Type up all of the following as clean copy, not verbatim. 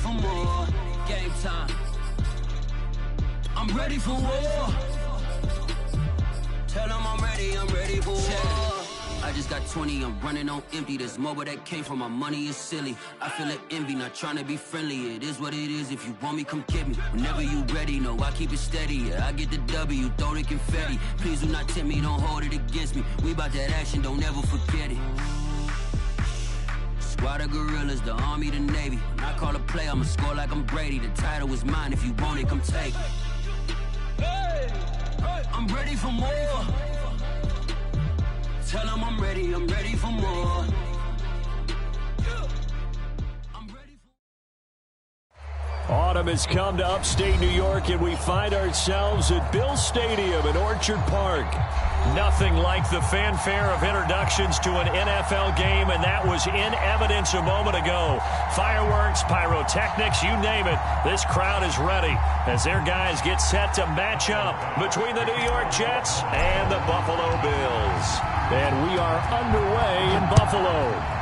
for more. Game time. I'm ready for war. Tell them I'm ready for war. I just got 20, I'm running on empty. This mobile that came from my money is silly. I feel it envy, not trying to be friendly. It is what it is, if you want me, come get me. Whenever you ready, no, I keep it steady. Yeah, I get the W, throw the confetti. Please do not tempt me, don't hold it against me. We bout that action, don't ever forget it. Squad of gorillas, the army, the navy. When I call a play, I'ma score like I'm Brady. The title is mine, if you want it, come take it. I'm ready for more. Tell them I'm ready for more. Autumn has come to upstate New York, and we find ourselves at Bill Stadium in Orchard Park. Nothing like the fanfare of introductions to an NFL game, and that was in evidence a moment ago. Fireworks, pyrotechnics, you name it. This crowd is ready as their guys get set to match up between the New York Jets and the Buffalo Bills. And we are underway in Buffalo.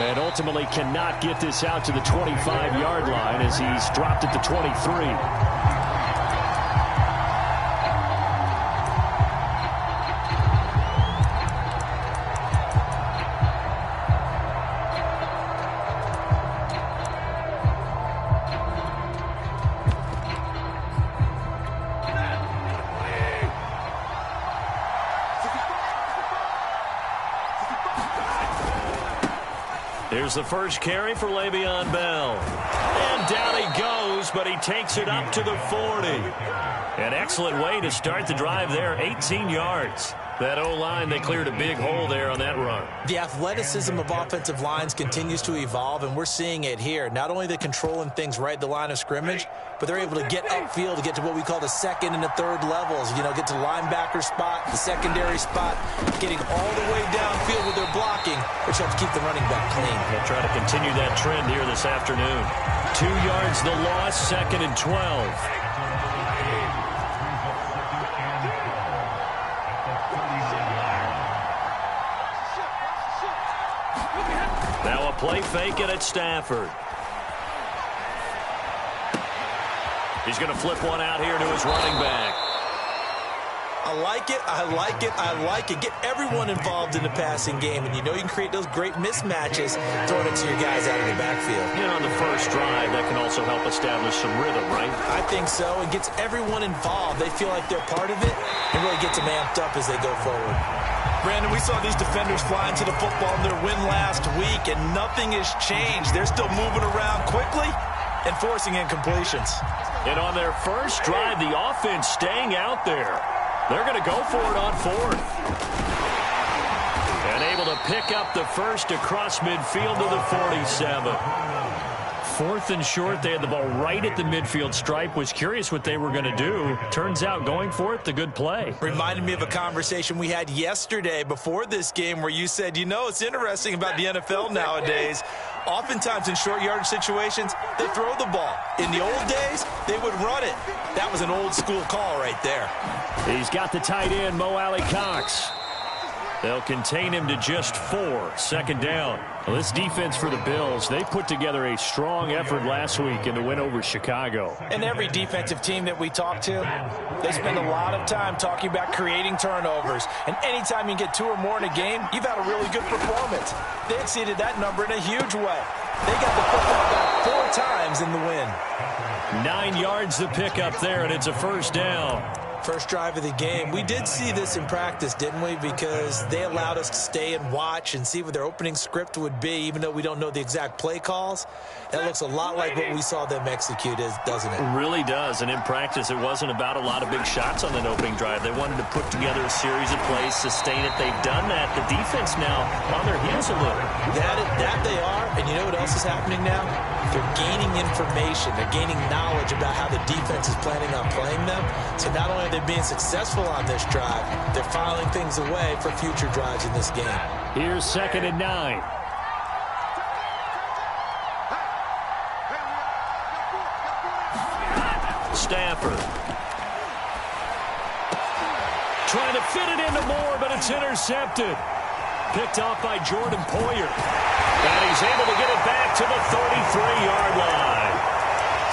And ultimately cannot get this out to the 25-yard line as he's dropped at the 23. Here's the first carry for Le'Veon Bell. And down he goes, but he takes it up to the 40. An excellent way to start the drive there, 18 yards. That O-line, they cleared a big hole there on that run. The athleticism of offensive lines continues to evolve, and we're seeing it here. Not only are they controlling things right at the line of scrimmage, but they're able to get upfield to get to what we call the second and the third levels. You know, get to the linebacker spot, the secondary spot, getting all the way downfield with their blocking, which helps keep the running back clean. They'll try to continue that trend here this afternoon. 2 yards the loss, 2nd and 12. Now a play fake it at Stafford. He's going to flip one out here to his running back. I like it, I like it, I like it. Get everyone involved in the passing game, and you know you can create those great mismatches throwing it to your guys out of the backfield. You know, on the first drive, that can also help establish some rhythm, right? I think so. It gets everyone involved. They feel like they're part of it and really gets them amped up as they go forward. Brandon, we saw these defenders fly into the football in their win last week, and nothing has changed. They're still moving around quickly and forcing incompletions. And on their first drive, the offense staying out there. They're going to go for it on 4th. And able to pick up the first across midfield to the 47. 4th and short, they had the ball right at the midfield stripe. Was curious what they were going to do. Turns out going for it, the good play. Reminded me of a conversation we had yesterday before this game where you said, you know, it's interesting about the NFL nowadays. Oftentimes in short yardage situations, they throw the ball. In the old days, they would run it. That was an old school call right there. He's got the tight end, Mo Alley-Cox. They'll contain him to just 4. 2nd down. Well, this defense for the Bills, they put together a strong effort last week in the win over Chicago. And every defensive team that we talk to, they spend a lot of time talking about creating turnovers. And anytime you get 2 or more in a game, you've had a really good performance. They exceeded that number in a huge way. They got the football back 4 times in the win. 9 yards to pick up there, and it's a first down. First drive of the game. We did see this in practice, didn't we? Because they allowed us to stay and watch and see what their opening script would be, even though we don't know the exact play calls. That looks a lot like what we saw them execute, doesn't it? It really does. And in practice, it wasn't about a lot of big shots on that opening drive. They wanted to put together a series of plays, sustain it. They've done that. The defense now on their heels a little. That they are. And you know what else is happening now? They're gaining information. They're gaining knowledge about how the defense is planning on playing them. So not only are they being successful on this drive, they're filing things away for future drives in this game. Here's 2nd and 9. Stafford. Trying to fit it into Moore, but It's intercepted. Picked off by Jordan Poyer. And he's able to get it back to the 33-yard line.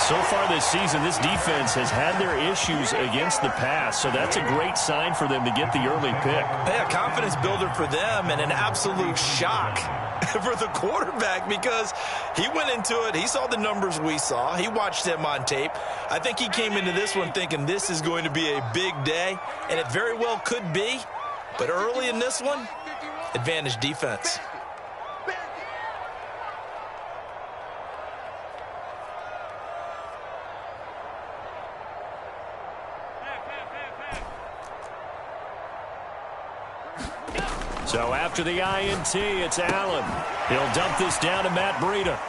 So far this season, this defense has had their issues against the pass, so that's a great sign for them to get the early pick. Yeah, confidence builder for them and an absolute shock for the quarterback because he went into it. He saw the numbers we saw. He watched them on tape. I think he came into this one thinking this is going to be a big day, and it very well could be. But early in this one, advantage defense. So after the INT, it's Allen. He'll dump this down to Matt Breida.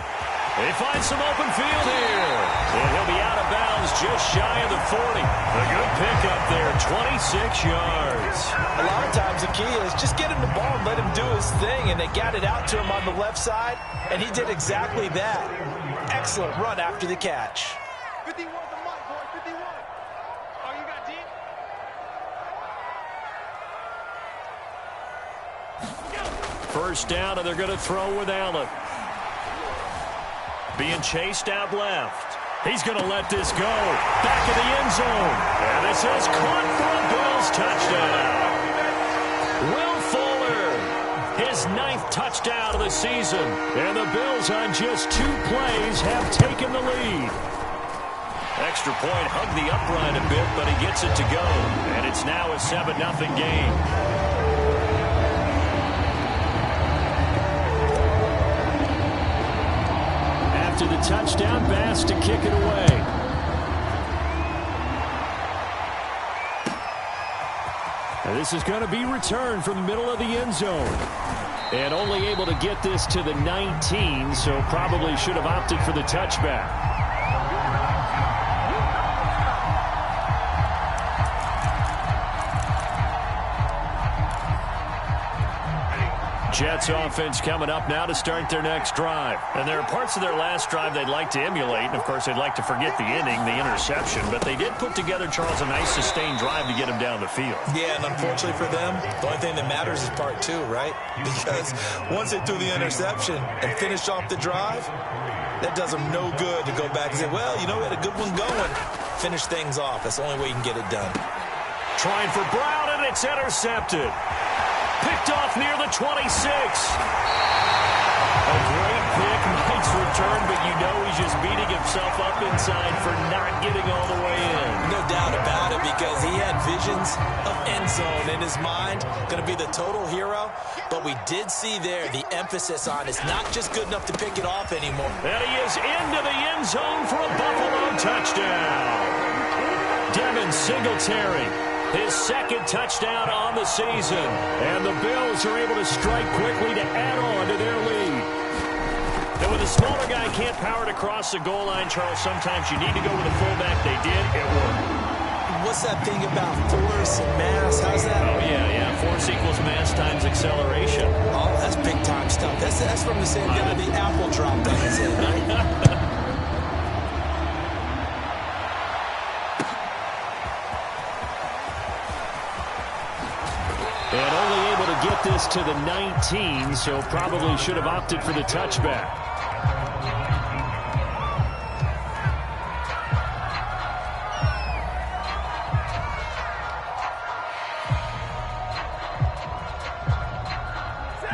He finds some open field here. And he'll be out of bounds just shy of the 40. A good pickup there, 26 yards. A lot of times the key is just get him the ball and let him do his thing, and they got it out to him on the left side, and he did exactly that. Excellent run after the catch. 51 the mic, boy, 51. Oh, you got deep? First down, and they're going to throw with Allen. Being chased out left. He's going to let this go. Back in the end zone. And this is caught for a Bills touchdown. Will Fuller, his 9th touchdown of the season. And the Bills on just 2 plays have taken the lead. Extra point, hugged the upright a bit, but he gets it to go. And it's now a 7-0 game. To the touchdown, Bass to kick it away. And this is going to be returned from the middle of the end zone. And only able to get this to the 19, so probably should have opted for the touchback. Jets offense coming up now to start their next drive. And there are parts of their last drive they'd like to emulate. And, of course, they'd like to forget the inning, the interception. But they did put together, Charles, a nice sustained drive to get them down the field. Yeah, and unfortunately for them, the only thing that matters is part 2, right? Because once they threw the interception and finished off the drive, that does them no good to go back and say, well, you know, we had a good one going. Finish things off. That's the only way you can get it done. Trying for Brown, and it's intercepted. Picked off near the 26. A great pick, nice return, but you know he's just beating himself up inside for not getting all the way in. No doubt about it, because he had visions of end zone in his mind. Going to be the total hero, but we did see there the emphasis on it's not just good enough to pick it off anymore. And he is into the end zone for a Buffalo touchdown. Devin Singletary. His 2nd touchdown on the season. And the Bills are able to strike quickly to add on to their lead. And when the smaller guy can't power it across the goal line, Charles, sometimes you need to go with a fullback. They did. It worked. What's that thing about force and mass? How's that? Oh, yeah. Force equals mass times acceleration. Oh, that's big-time stuff. That's from the same guy the apple dropped on his head, right? And only able to get this to the 19, so probably should have opted for the touchback.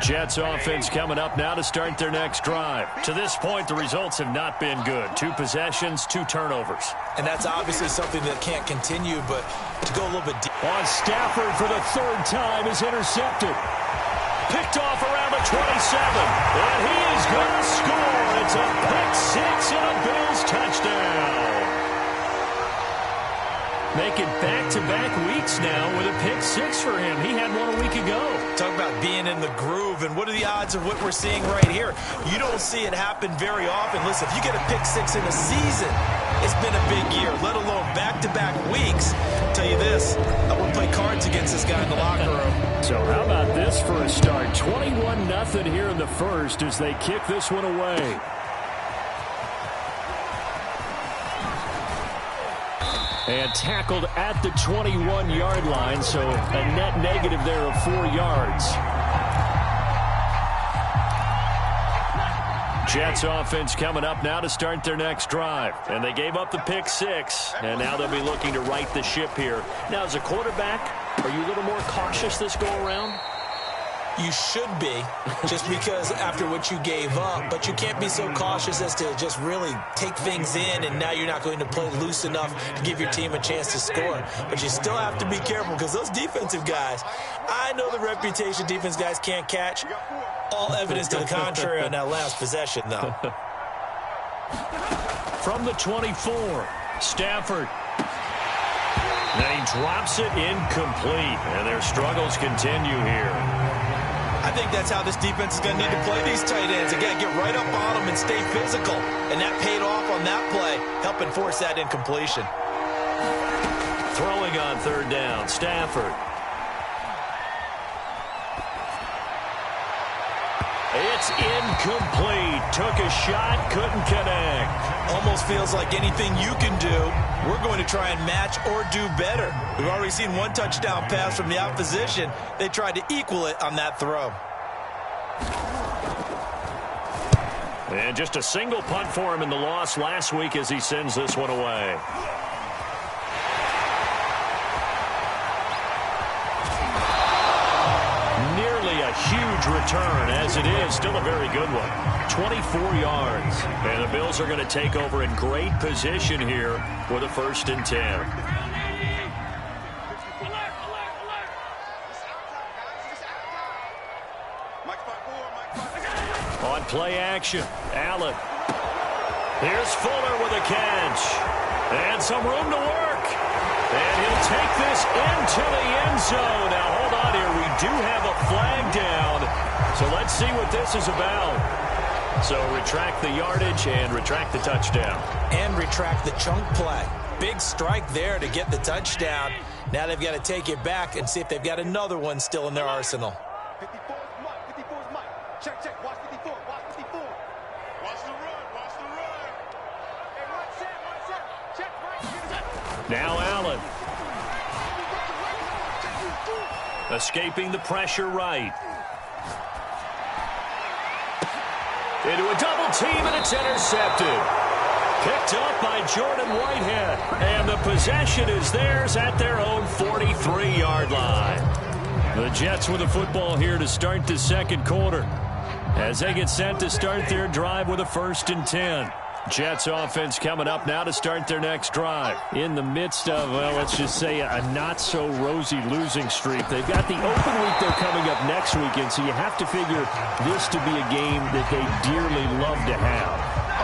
Jets offense coming up now to start their next drive. To this point, the results have not been good. 2 possessions, 2 turnovers. And that's obviously something that can't continue, but to go a little bit deep. On Stafford for the 3rd time is intercepted. Picked off around the 27. And he is going to score. It's a pick 6 and a Bills touchdown. Making back-to-back weeks now with a pick 6 for him. He had one a week ago. Talk about being in the groove, and what are the odds of what we're seeing right here? You don't see it happen very often. Listen, if you get a pick 6 in a season, it's been a big year, let alone back-to-back weeks. I'll tell you this, I wouldn't play cards against this guy in the locker room. So how about this for a start? 21-0 here in the first as they kick this one away. And tackled at the 21-yard line, so a net negative there of 4 yards. Jets offense coming up now to start their next drive. And they gave up the pick 6, and now they'll be looking to right the ship here. Now, as a quarterback, are you a little more cautious this go-around? You should be, just because after what you gave up, but you can't be so cautious as to just really take things in, and now you're not going to play loose enough to give your team a chance to score. But you still have to be careful, because those defensive guys, I know the reputation defense guys can't catch. All evidence to the contrary on that last possession, though. From the 24, Stafford. Then he drops it incomplete, and their struggles continue here. I think that's how this defense is going to need to play these tight ends. Again, get right up on them and stay physical. And that paid off on that play, helping force that incompletion. Throwing on third down, Stafford. It's incomplete. Took a shot, couldn't connect. Almost feels like anything you can do, we're going to try and match or do better. We've already seen one touchdown pass from the opposition. They tried to equal it on that throw. And just a single punt for him in the loss last week as he sends this one away. Huge return, as it is still a very good one. 24 yards. And the Bills are going to take over in great position here with a 1st and 10. On play action, Allen. Here's Fuller with a catch. And some room to work. And he'll take this into the end zone. Now, hold on here. We do have a flag down. So let's see what this is about. So retract the yardage and retract the touchdown. And retract the chunk play. Big strike there to get the touchdown. Now they've got to take it back and see if they've got another one still in their arsenal. 54 is Mike. 54 is Mike. Check. Watch 54. Watch 54. Watch the run. Watch the run. Hey, watch that. Check right. Now Allen. Escaping the pressure right. Into a double team, and it's intercepted. Picked up by Jordan Whitehead. And the possession is theirs at their own 43-yard line. The Jets with the football here to start the second quarter, as they get set to start their drive with a 1st and 10. Jets offense coming up now to start their next drive. In the midst of, well, let's just say a not-so-rosy losing streak. They've got the open week they're coming up next weekend, so you have to figure this to be a game that they dearly love to have.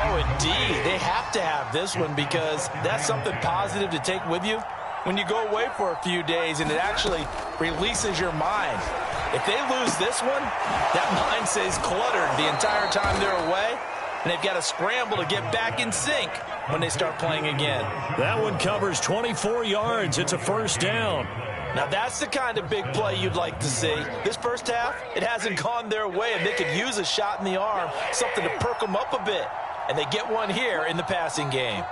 Oh, indeed. They have to have this one because that's something positive to take with you when you go away for a few days, and it actually releases your mind. If they lose this one, that mind stays cluttered the entire time they're away. And they've got to scramble to get back in sync when they start playing again. That one covers 24 yards. It's a 1st down. Now, that's the kind of big play you'd like to see. This first half, it hasn't gone their way, and they could use a shot in the arm, something to perk them up a bit. And they get one here in the passing game.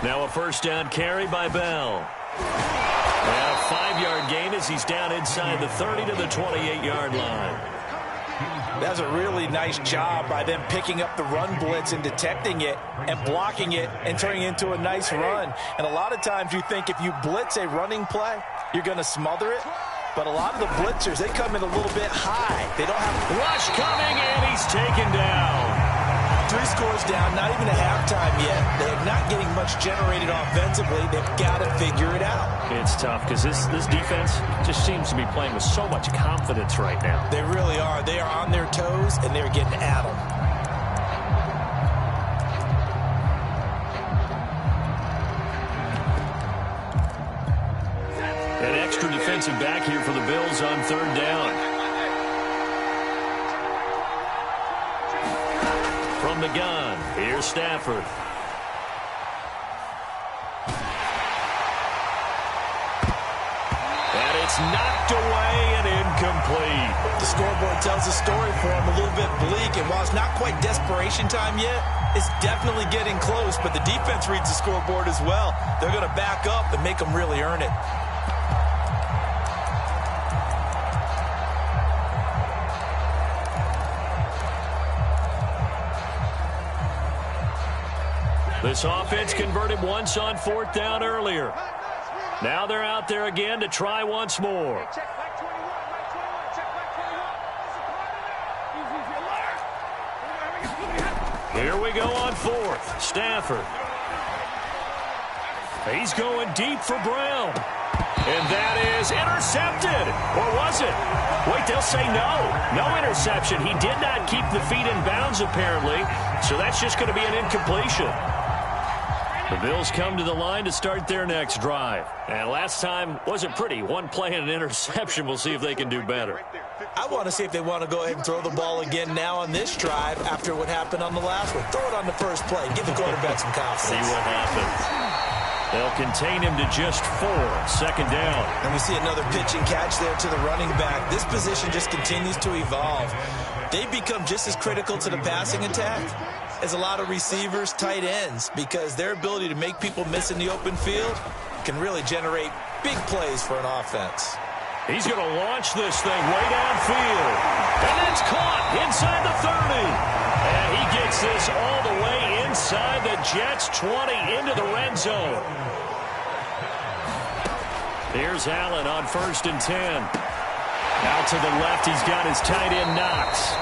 Now a 1st down carry by Bell. Now a 5-yard gain as he's down inside the 30 to the 28-yard line. That's a really nice job by them picking up the run blitz and detecting it and blocking it and turning it into a nice run. And a lot of times you think if you blitz a running play, you're going to smother it. But a lot of the blitzers, they come in a little bit high. They don't have rush coming, and he's taken down. 3 scores down, not even a halftime yet. They're not getting much generated offensively. They've got to figure it out. It's tough because this defense just seems to be playing with so much confidence right now. They really are. They are on their toes, and they're getting at them. An extra defensive back here for the Bills on 3rd down. From the gun, here's Stafford. And it's knocked away and incomplete. The scoreboard tells a story for him, a little bit bleak, and while it's not quite desperation time yet, It's definitely getting close, but the defense reads the scoreboard as well. They're going to back up and make them really earn it. This offense converted once on 4th down earlier. Now they're out there again to try once more. Here we go on 4th. Stafford. He's going deep for Brown. And that is intercepted. Or was it? Wait, they'll say no. No interception. He did not keep the feet in bounds, apparently. So that's just going to be an incompletion. The Bills come to the line to start their next drive. And last time wasn't pretty. One play and an interception. We'll see if they can do better. I want to see if they want to go ahead and throw the ball again now on this drive after what happened on the last one. Throw it on the first play. Give the quarterback some confidence. See what happens. They'll contain him to just 4. 2nd down. And we see another pitch and catch there to the running back. This position just continues to evolve. They've become just as critical to the passing attack as a lot of receivers, tight ends, because their ability to make people miss in the open field can really generate big plays for an offense. He's going to launch this thing way downfield. And it's caught inside the 30. And he gets this all the way inside the Jets' 20 into the red zone. Here's Allen on 1st and 10. Out to the left, he's got his tight end Knox.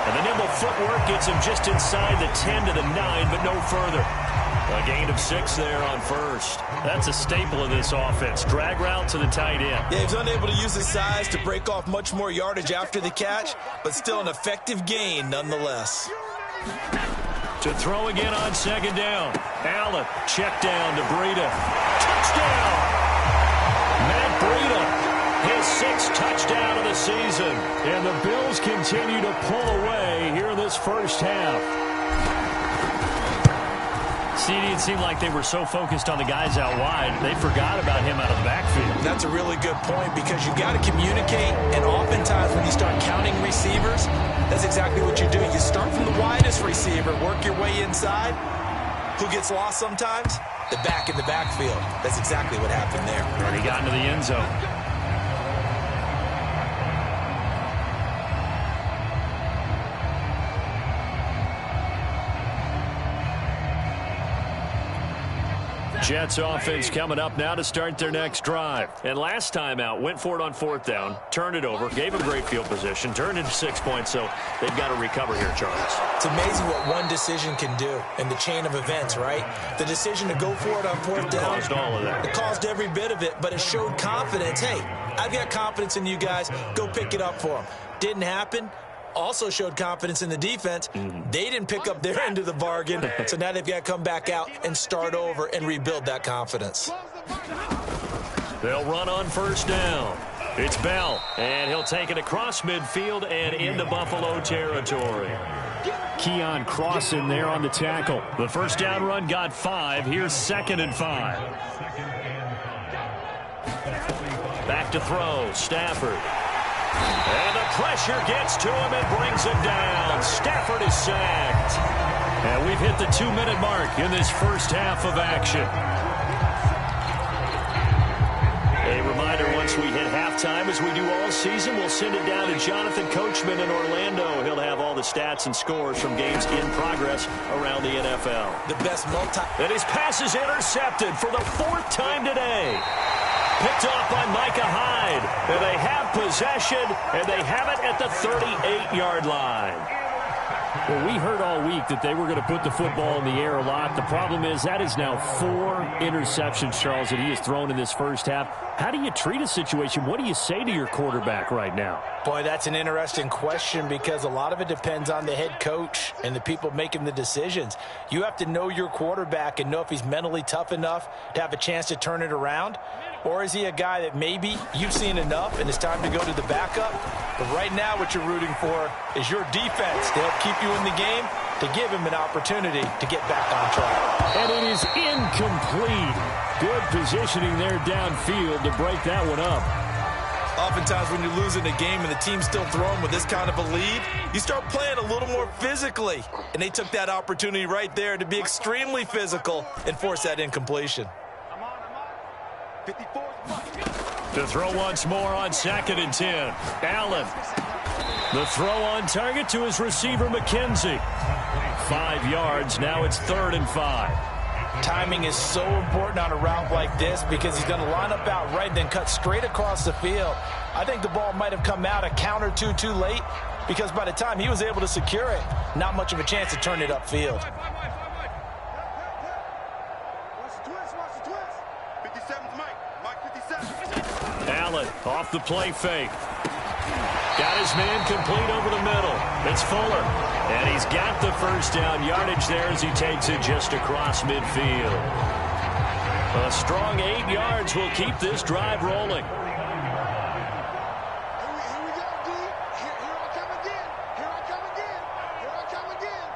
And the nimble footwork gets him just inside the 10 to the 9, but no further. A gain of 6 there on 1st. That's a staple of this offense. Drag route to the tight end. Yeah, he was unable to use his size to break off much more yardage after the catch, but still an effective gain nonetheless. To throw again on 2nd down. Allen, check down to Breida. Touchdown! Matt Breida, his 6th touchdown of the season. And the Bills continue to pull away here in this first half. CD, it seemed like they were so focused on the guys out wide, they forgot about him out of the backfield. That's a really good point because you've got to communicate, and oftentimes when you start counting receivers, that's exactly what you do. You start from the widest receiver, work your way inside. Who gets lost sometimes? The back in the backfield. That's exactly what happened there. And he got into the end zone. Jets offense coming up now to start their next drive. And last time out, went for it on 4th down, turned it over, gave him great field position, turned into 6 points, so they've got to recover here, Charles. It's amazing what one decision can do in the chain of events, right? The decision to go for it on 4th down. Caused all of that. It caused every bit of it, but it showed confidence. Hey, I've got confidence in you guys. Go pick it up for them. Didn't happen. Also showed confidence in the defense. They didn't pick up their end of the bargain, so now they've got to come back out and start over and rebuild that confidence. They'll run on 1st down. It's Bell, and he'll take it across midfield and into Buffalo territory. Keon Crossen there on the tackle. The 1st down run got 5. Here's 2nd and 5. Back to throw, Stafford. And the pressure gets to him and brings him down. Stafford is sacked. And we've hit the 2-minute mark in this first half of action. A reminder, once we hit halftime, as we do all season, we'll send it down to Jonathan Coachman in Orlando. He'll have all the stats and scores from games in progress around the NFL. The best And his pass is intercepted for the 4th time today. Picked off by Micah Hyde. And they have possession, and they have it at the 38-yard line. Well, we heard all week that they were going to put the football in the air a lot. The problem is that is now 4 interceptions, Charles, that he has thrown in this first half. How do you treat a situation? What do you say to your quarterback right now? Boy, that's an interesting question because a lot of it depends on the head coach and the people making the decisions. You have to know your quarterback and know if he's mentally tough enough to have a chance to turn it around. Or is he a guy that maybe you've seen enough and it's time to go to the backup? But right now what you're rooting for is your defense to help keep you in the game, to give him an opportunity to get back on track. And it is incomplete. Good positioning there downfield to break that one up. Oftentimes when you're losing a game and the team's still throwing with this kind of a lead, you start playing a little more physically. And they took that opportunity right there to be extremely physical and force that incompletion. 54 is Mike. To throw once more on 2nd and 10. Allen. The throw on target to his receiver, McKenzie. 5 yards. Now it's 3rd and 5. Timing is so important on a route like this because he's going to line up out right and then cut straight across the field. I think the ball might have come out a count or two too late because by the time he was able to secure it, not much of a chance to turn it upfield. Watch the twist. 57's Mike. Mike 57. Allen off the play fake. Got his man complete over the middle. It's Fuller. And he's got the first down yardage there as he takes it just across midfield. A strong 8 yards will keep this drive rolling. Here we go, D. Here I come again. Here I come again. Here I come again.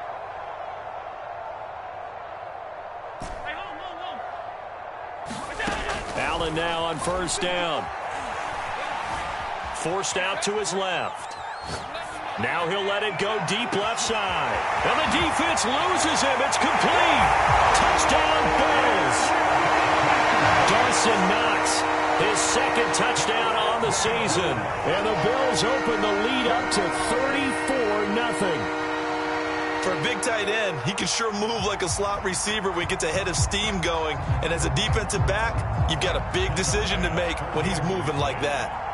Allen now on first down. Forced out to his left. Now he'll let it go deep left side. And the defense loses him. It's complete. Touchdown, Bills. Dawson Knox, his 2nd touchdown on the season. And the Bills open the lead up to 34-0. For a big tight end, he can sure move like a slot receiver when he gets a head of steam going. And as a defensive back, you've got a big decision to make when he's moving like that.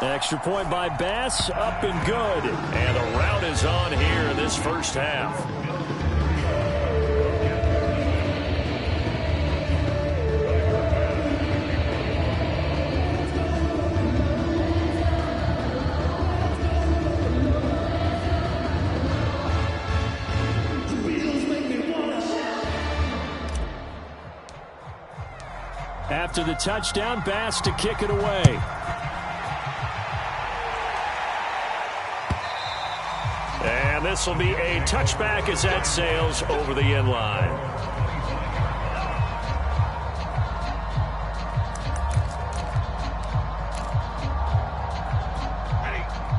Extra point by Bass, up and good. And the route is on here in this first half. After the touchdown, Bass to kick it away. And this will be a touchback as that sails over the end line.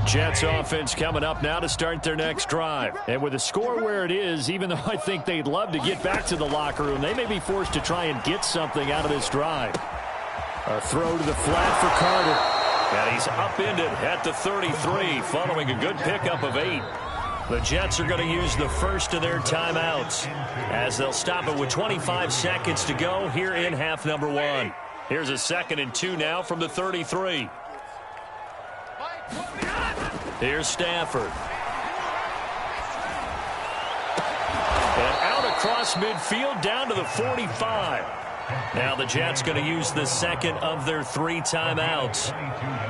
Jets offense coming up now to start their next drive. And with the score where it is, even though I think they'd love to get back to the locker room, they may be forced to try and get something out of this drive. A throw to the flat for Carter. And he's upended at the 33 following a good pickup of 8. The Jets are going to use the first of their timeouts as they'll stop it with 25 seconds to go here in half number 1. Here's a 2nd and 2 now from the 33. Here's Stafford. And out across midfield down to the 45. Now the Jets going to use the 2nd of their 3 timeouts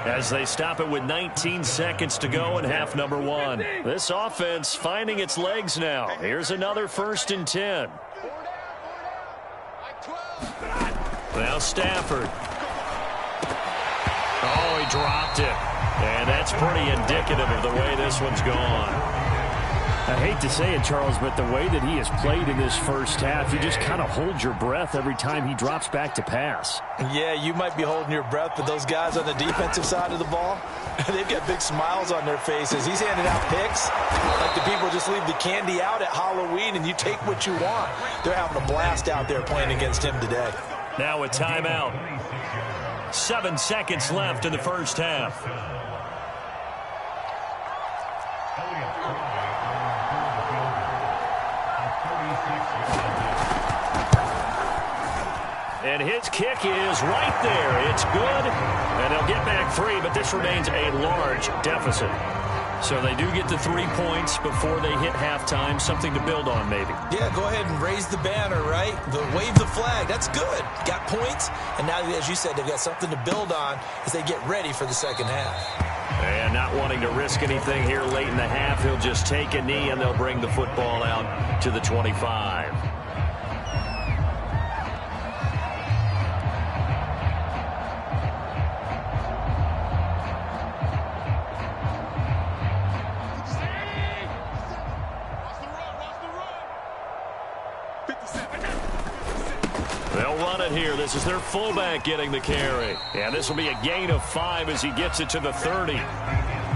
as they stop it with 19 seconds to go in half number 1. This offense finding its legs now. Here's another 1st and 10. Now Stafford. Oh, he dropped it. And that's pretty indicative of the way this one's gone. I hate to say it, Charles, but the way that he has played in this first half, you just kind of hold your breath every time he drops back to pass. Yeah, you might be holding your breath, but those guys on the defensive side of the ball, they've got big smiles on their faces. He's handing out picks like the people just leave the candy out at Halloween and you take what you want. They're having a blast out there playing against him today. Now a timeout. 7 seconds left in the first half. And his kick is right there. It's good. And they'll get back 3, but this remains a large deficit. So they do get the 3 points before they hit halftime. Something to build on, maybe. Yeah, go ahead and raise the banner, right? Wave the flag. That's good. Got points. And now, as you said, they've got something to build on as they get ready for the second half. And not wanting to risk anything here late in the half, he'll just take a knee and they'll bring the football out to the 25. They'll run it here. This is their fullback getting the carry. And this will be a gain of 5 as he gets it to the 30.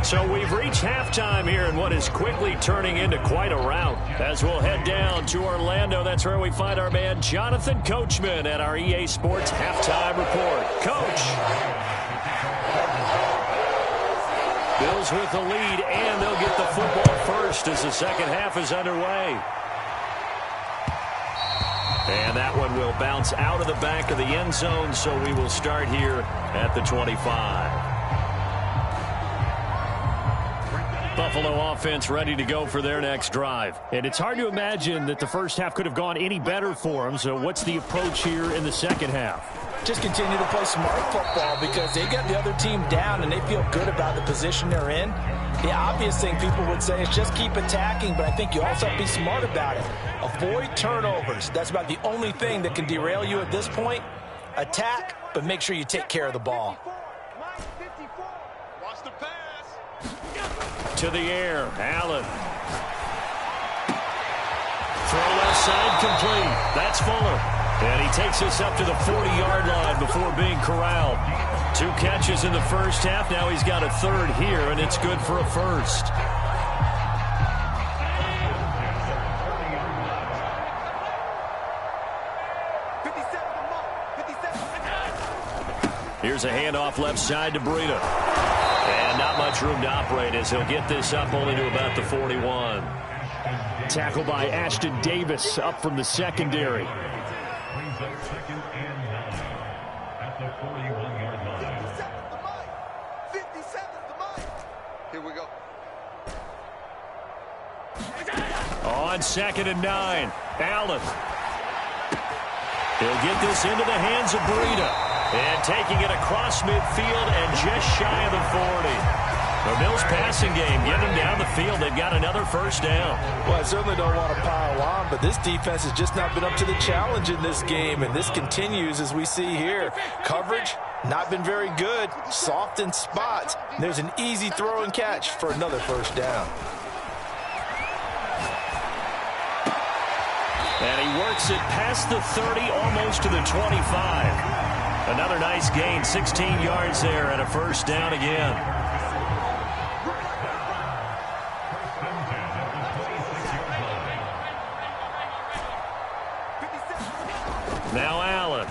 So we've reached halftime here in what is quickly turning into quite a rout. As we'll head down to Orlando, that's where we find our man Jonathan Coachman at our EA Sports Halftime Report. Coach. Bills with the lead, and they'll get the football first as the second half is underway. And that one will bounce out of the back of the end zone, so we will start here at the 25. Buffalo offense ready to go for their next drive. And it's hard to imagine that the first half could have gone any better for them. So what's the approach here in the second half? Just continue to play smart football because they got the other team down and they feel good about the position they're in. The obvious thing people would say is just keep attacking, but I think you also have to be smart about it. Avoid turnovers. That's about the only thing that can derail you at this point. Attack, but make sure you take care of the ball. Watch the pass. To the air, Allen. Throw left side complete. That's Fuller. And he takes us up to the 40-yard line before being corralled. 2 catches in the first half. Now he's got a third here, and it's good for a first. Here's a handoff left side to Breida. And not much room to operate as he'll get this up only to about the 41. Tackle by Ashton Davis up from the secondary. Here we go. On 2nd and 9, Allen. He'll get this into the hands of Breida. And taking it across midfield and just shy of the 40. The Bills passing game, getting them down the field. They've got another first down. Well, I certainly don't want to pile on, but this defense has just not been up to the challenge in this game, and this continues as we see here. Coverage, not been very good, soft in spots. There's an easy throw and catch for another first down. And he works it past the 30, almost to the 25. Another nice gain, 16 yards there, and a first down again. Now Allen.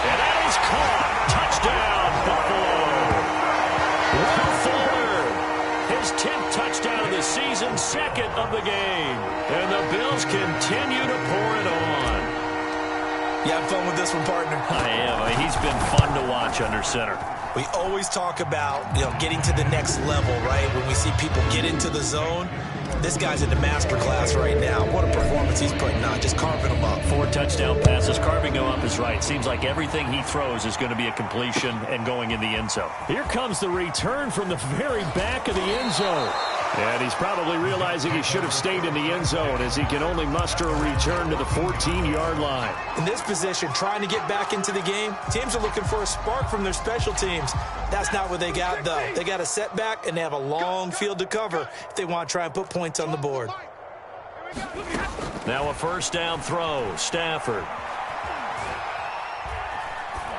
And that is caught. Touchdown, Buffalo. Will Fuller, his 10th touchdown of the season, 2nd of the game. And the Bills continue to pour it on. You have fun with this one, partner? I am. I mean, he's been fun to watch under center. We always talk about, getting to the next level, right? When we see people get into the zone, this guy's in the master class right now. What a performance he's putting on, just carving them up. 4 touchdown passes. Carving them up is right. Seems like everything he throws is going to be a completion and going in the end zone. Here comes the return from the very back of the end zone. And he's probably realizing he should have stayed in the end zone as he can only muster a return to the 14-yard line. In this position, trying to get back into the game, teams are looking for a spark from their special teams. That's not what they got, though. They got a setback, and they have a long field to cover if they want to try and put points on the board. Now a first down throw. Stafford.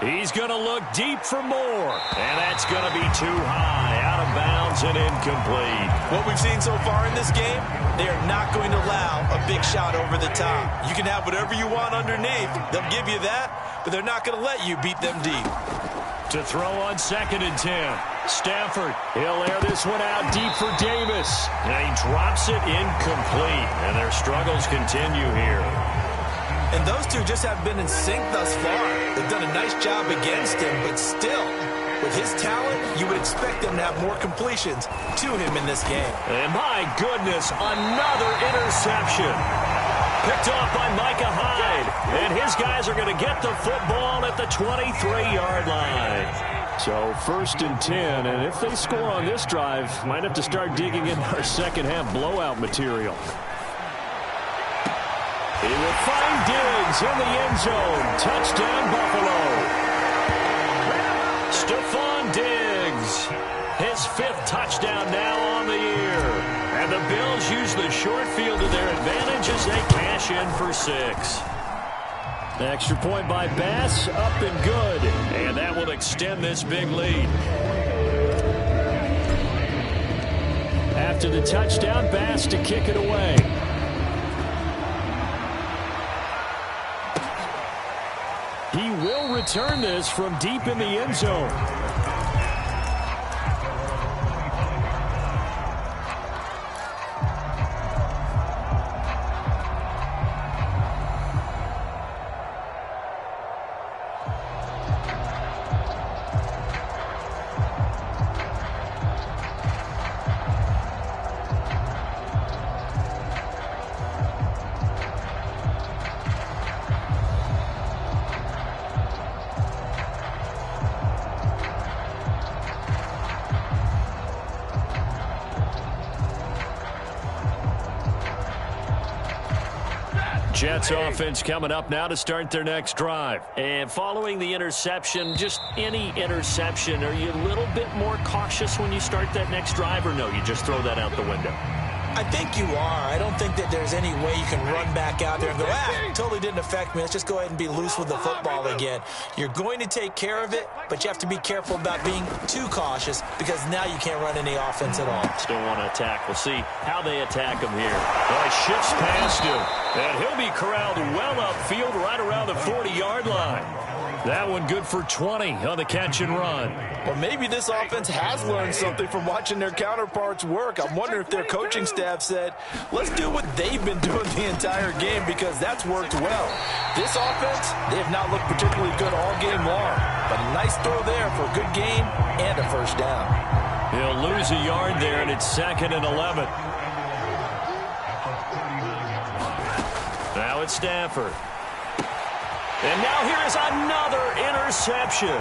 He's going to look deep for more. And that's going to be too high. Out of bounds and incomplete. What we've seen so far in this game, they are not going to allow a big shot over the top. You can have whatever you want underneath. They'll give you that, but they're not going to let you beat them deep. To throw on 2nd and 10. Stafford, he'll air this one out deep for Davis. And he drops it incomplete. And their struggles continue here. And those two just have been in sync thus far. They've done a nice job against him, but still, with his talent, you would expect them to have more completions to him in this game. And my goodness, another interception. Picked off by Micah Hyde. And his guys are going to get the football at the 23-yard line. So 1st and 10, and if they score on this drive, might have to start digging in our second half blowout material. He will find Diggs in the end zone. Touchdown, Buffalo. Stephon Diggs, his 5th touchdown now on the year. And the Bills use the short field to their advantage as push in for 6. Extra point by Bass, up and good. And that will extend this big lead. After the touchdown, Bass to kick it away. He will return this from deep in the end zone. Jets offense coming up now to start their next drive. And following the interception, just any interception, are you a little bit more cautious when you start that next drive, or no, you just throw that out the window? I think you are. I don't think that there's any way you can run back out there and go, totally didn't affect me. Let's just go ahead and be loose with the football again. You're going to take care of it, but you have to be careful about being too cautious because now you can't run any offense at all. Still want to attack. We'll see how they attack him here. Well, he shifts past him, and he'll be corralled well upfield right around the 40-yard line. That one good for 20 on the catch and run. Well, maybe this offense has learned something from watching their counterparts work. I'm wondering if their coaching staff said, let's do what they've been doing the entire game because that's worked well. This offense, they have not looked particularly good all game long. But a nice throw there for a good game and a first down. He'll lose a yard there, and it's 2nd and 11. Now it's Stafford. And now here is another interception.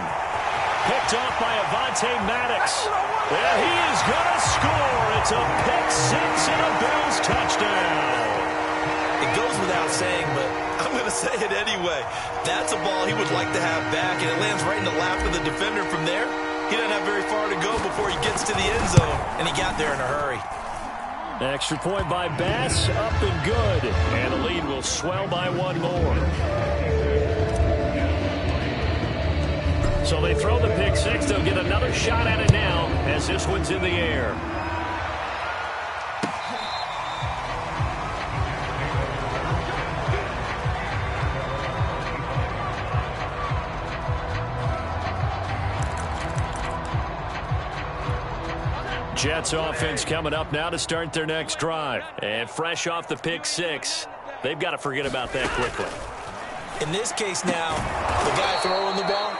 Picked off by Avonte Maddox. And he is going to score. It's a pick 6 and a Bills touchdown. It goes without saying, but I'm going to say it anyway. That's a ball he would like to have back, and it lands right in the lap of the defender from there. He doesn't have very far to go before he gets to the end zone, and he got there in a hurry. Extra point by Bass, up and good. And the lead will swell by one more. So they throw the pick 6. They'll get another shot at it now as this one's in the air. Jets offense coming up now to start their next drive. And fresh off the pick 6, they've got to forget about that quickly. In this case now, the guy throwing the ball,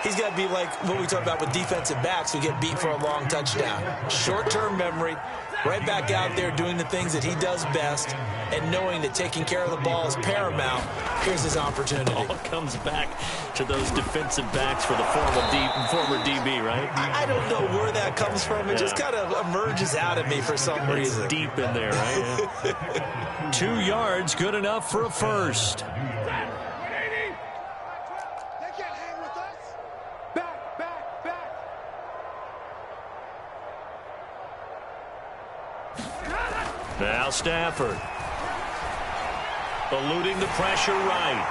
he's got to be like what we talk about with defensive backs who get beat for a long touchdown. Short-term memory, right back out there doing the things that he does best, and knowing that taking care of the ball is paramount. Here's his opportunity. All comes back to those defensive backs for the former DB, right? I don't know where that comes from. It just kind of emerges out of me for some reason. It's deep in there, right? 2 yards, good enough for a first. Now Stafford. Eluding the pressure right.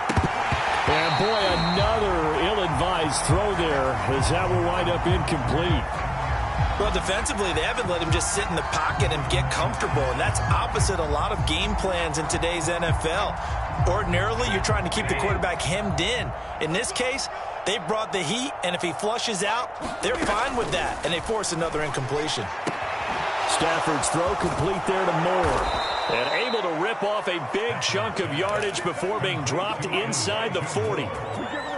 And boy, another ill-advised throw there as that will wind up incomplete. Well, defensively, they haven't let him just sit in the pocket and get comfortable, and that's opposite a lot of game plans in today's NFL. Ordinarily, you're trying to keep the quarterback hemmed in. In this case, they brought the heat, and if he flushes out, they're fine with that, and they force another incompletion. Stafford's throw complete there to Moore. And able to rip off a big chunk of yardage before being dropped inside the 40.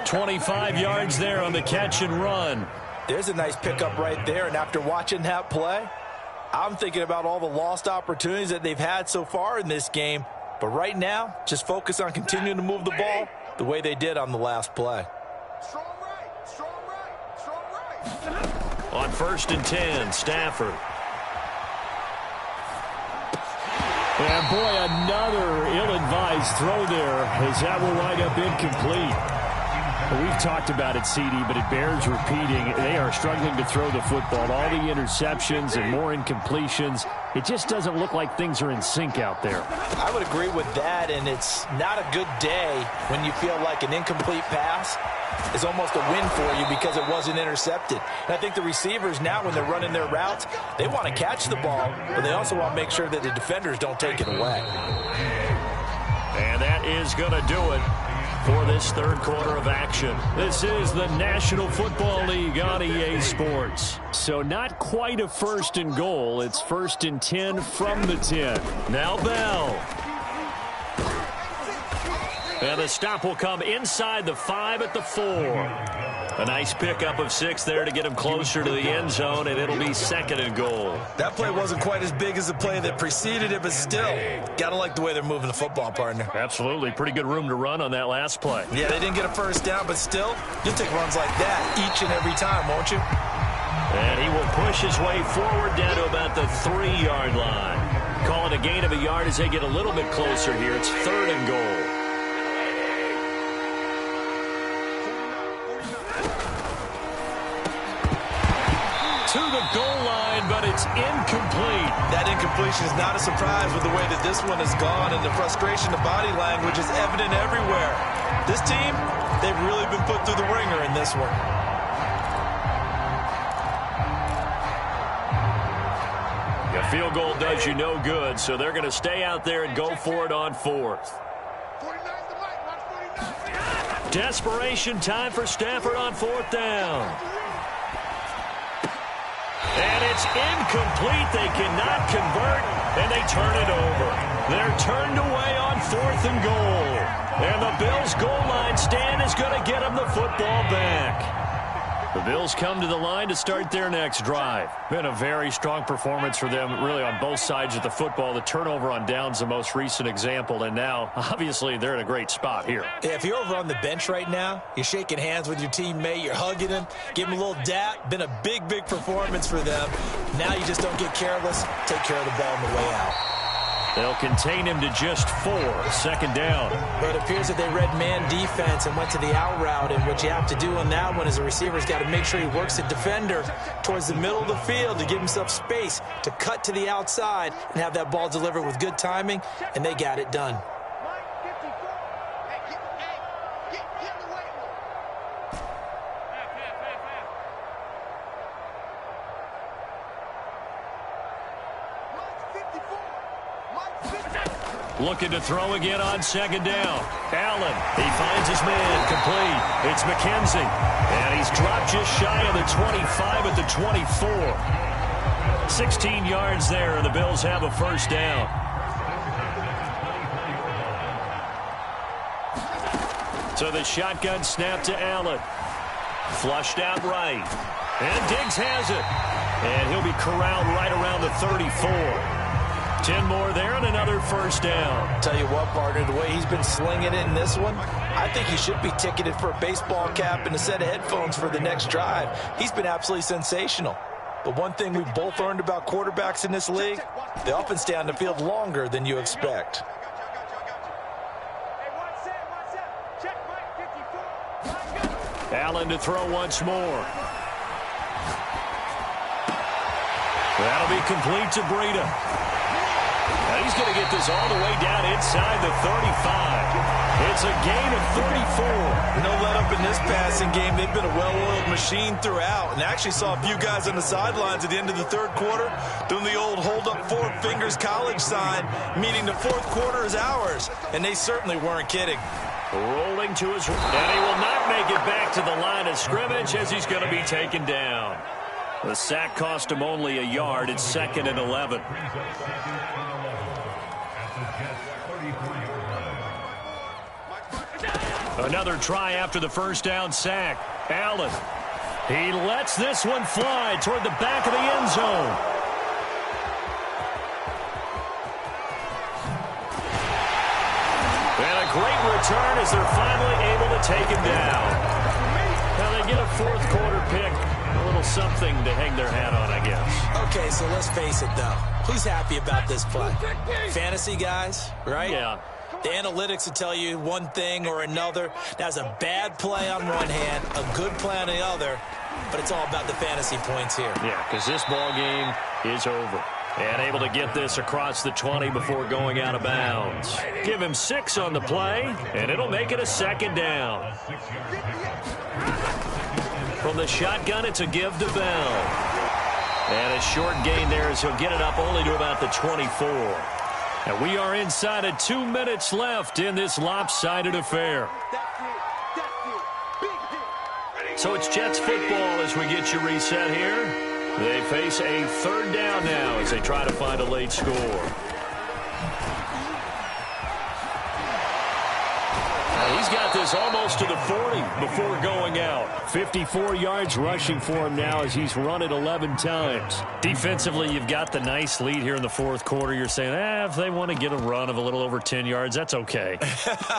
25 yards there on the catch and run. There's a nice pickup right there, and after watching that play, I'm thinking about all the lost opportunities that they've had so far in this game. But right now, just focus on continuing to move the ball the way they did on the last play. Strong right, strong right, strong right. On 1st and 10, Stafford. And boy, another ill-advised throw there as that will wind up incomplete. We've talked about it, CD, but it bears repeating. They are struggling to throw the football. All the interceptions and more incompletions. It just doesn't look like things are in sync out there. I would agree with that, and it's not a good day when you feel like an incomplete pass is almost a win for you because it wasn't intercepted. And I think the receivers now, when they're running their routes, they want to catch the ball, but they also want to make sure that the defenders don't take it away. And that is going to do it for this third quarter of action. This is the National Football League on EA Sports. So not quite a 1st and goal. It's 1st and 10 from the 10. Now Bell. And the stop will come inside the 5 at the 4. A nice pickup of 6 there to get him closer to the end zone, and it'll be 2nd and goal. That play wasn't quite as big as the play that preceded it, but still, got to like the way they're moving the football, partner. Absolutely. Pretty good room to run on that last play. Yeah, they didn't get a first down, but still, you'll take runs like that each and every time, won't you? And he will push his way forward down to about the 3-yard line. Call it a gain of a yard as they get a little bit closer here. It's 3rd and goal. To the goal line, but it's incomplete. That incompletion is not a surprise with the way that this one has gone, and the frustration, the body language is evident everywhere. This team, they've really been put through the ringer in this one. A field goal does you no good, so they're going to stay out there and go for it on 4th. Desperation time for Stafford on 4th down. And it's incomplete. They cannot convert, and they turn it over. They're turned away on 4th and goal. And the Bills' goal line stand is going to get them the football back. The Bills come to the line to start their next drive. Been a very strong performance for them, really, on both sides of the football. The turnover on downs, the most recent example, and now, obviously, they're in a great spot here. Yeah, if you're over on the bench right now, you're shaking hands with your teammate, you're hugging him, give him a little dap. Been a big, big performance for them. Now you just don't get careless. Take care of the ball on the way out. They'll contain him to just 4, 2nd down. But it appears that they read man defense and went to the out route, and what you have to do on that one is the receiver's got to make sure he works the defender towards the middle of the field to give himself space to cut to the outside and have that ball delivered with good timing, and they got it done. Looking to throw again on 2nd down. Allen, he finds his man, complete. It's McKenzie, and he's dropped just shy of the 25 at the 24. 16 yards there, and the Bills have a 1st down. So the shotgun snap to Allen. Flushed out right. And Diggs has it. And he'll be corralled right around the 34. 10 more there and another 1st down. Tell you what, partner, the way he's been slinging it in this one, I think he should be ticketed for a baseball cap and a set of headphones for the next drive. He's been absolutely sensational. But one thing we've both learned about quarterbacks in this league, they often stay on the field longer than you expect. Allen to throw once more. That'll be complete to Breida. He's going to get this all the way down inside the 35. It's a gain of 34. No let up in this passing game. They've been a well-oiled machine throughout. And actually saw a few guys on the sidelines at the end of the 3rd quarter doing the old hold up 4 fingers college sign, meaning the 4th quarter is ours. And they certainly weren't kidding. Rolling to his right. And he will not make it back to the line of scrimmage as he's going to be taken down. The sack cost him only a yard. It's 2nd and 11. Another try after the 1st down sack. Allen. He lets this one fly toward the back of the end zone. And a great return as they're finally able to take him down. Now they get a 4th quarter pick. A little something to hang their hat on, I guess. Okay, so let's face it, though. Who's happy about this play? Fantasy guys, right? Yeah. The analytics will tell you one thing or another. That's a bad play on one hand, a good play on the other, but it's all about the fantasy points here. Yeah, because this ball game is over. And able to get this across the 20 before going out of bounds. Give him 6 on the play, and it'll make it a second down. From the shotgun, it's a give to Bell. And a short gain there as he'll get it up only to about the 24. And we are inside of 2 minutes left in this lopsided affair. So it's Jets football as we get you reset here. They face a third down now as they try to find a late score. He's got this almost to the 40 before going out. 54 yards rushing for him now as he's run it 11 times. Defensively, you've got the nice lead here in the fourth quarter. You're saying, if they want to get a run of a little over 10 yards, that's okay.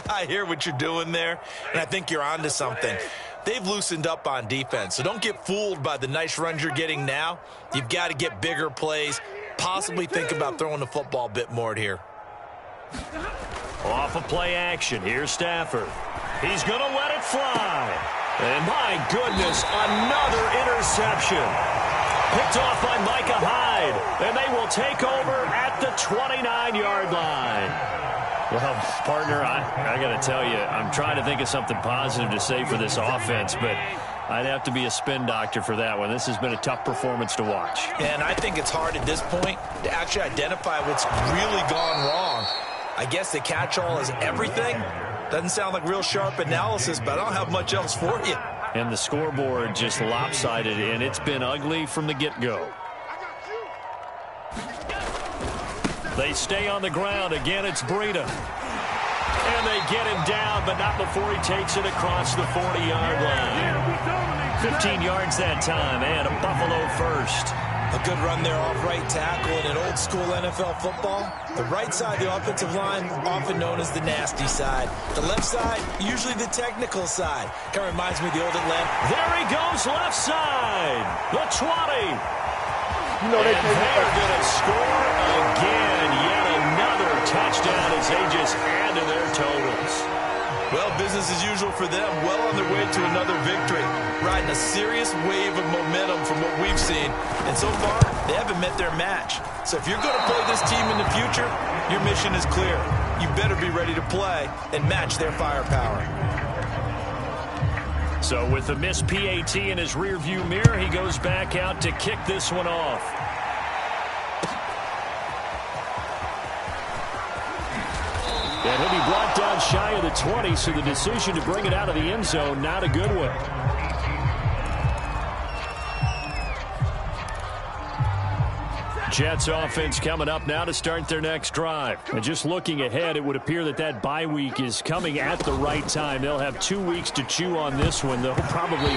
I hear what you're doing there, and I think you're onto something. They've loosened up on defense, so don't get fooled by the nice runs you're getting now. You've got to get bigger plays, possibly think about throwing the football a bit more here. Off of play action, here's Stafford. He's going to let it fly. And my goodness, another interception. Picked off by Micah Hyde, and they will take over at the 29-yard line. Well, partner, I got to tell you, I'm trying to think of something positive to say for this offense, but I'd have to be a spin doctor for that one. This has been a tough performance to watch. And I think it's hard at this point to actually identify what's really gone wrong. I guess the catch-all is everything. Doesn't sound like real sharp analysis, but I don't have much else for you. And the scoreboard just lopsided, and it's been ugly from the get-go. They stay on the ground. Again, it's Breida. And they get him down, but not before he takes it across the 40-yard line. 15 yards that time, and a Buffalo first. A good run there off right tackle in an old-school NFL football. The right side of the offensive line, often known as the nasty side. The left side, usually the technical side. Kind of reminds me of the old Atlanta. There he goes, left side. The 20. And they're going to score again. Yet another touchdown as they just add to their totals. Well, business as usual for them. Well on their way to another victory. Riding a serious wave of momentum from what we've seen. And so far, they haven't met their match. So if you're going to play this team in the future, your mission is clear. You better be ready to play and match their firepower. So with the missed PAT in his rearview mirror, he goes back out to kick this one off. And he'll be brought down shy of the 20, so the decision to bring it out of the end zone, not a good one. Jets offense coming up now to start their next drive. And just looking ahead, it would appear that that bye week is coming at the right time. They'll have 2 weeks to chew on this one, though probably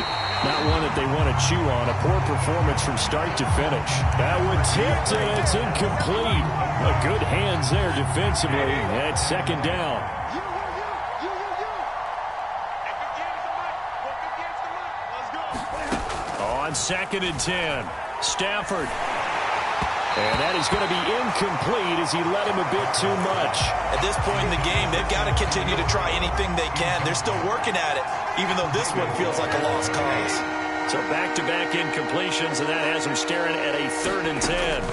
not one that they want to chew on. A poor performance from start to finish. That one tipped, and it's incomplete. A good hands there defensively at second down. On 2nd and 10, Stafford. And that is going to be incomplete as he led him a bit too much. At this point in the game, they've got to continue to try anything they can. They're still working at it, even though this one feels like a lost cause. So back-to-back incompletions, and that has him staring at a 3rd and 10.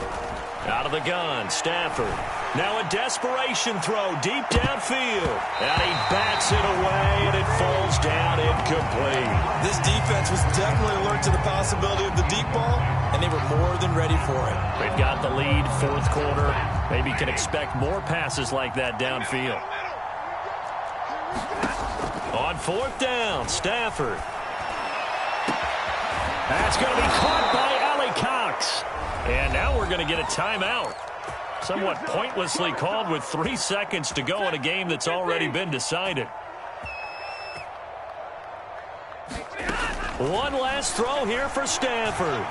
Out of the gun, Stafford. Now a desperation throw deep downfield. And he bats it away, and it falls down incomplete. This defense was definitely alert to the possibility of the deep ball, and they were more than ready for it. They've got the lead, 4th quarter. Maybe can expect more passes like that downfield. On 4th down, Stafford. That's going to be caught by Allie Cox. And now we're going to get a timeout. Somewhat pointlessly called with 3 seconds to go in a game that's already been decided. One last throw here for Stafford.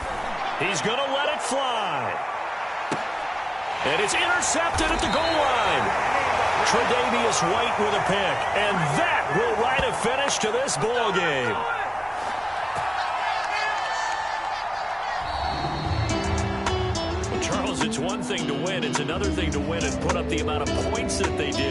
He's going to let it fly. And it's intercepted at the goal line. Tre'Davious White with a pick. And that will write a finish to this ball game. Well, Charles, it's one thing to win. It's another thing to win and put up the amount of points that they did.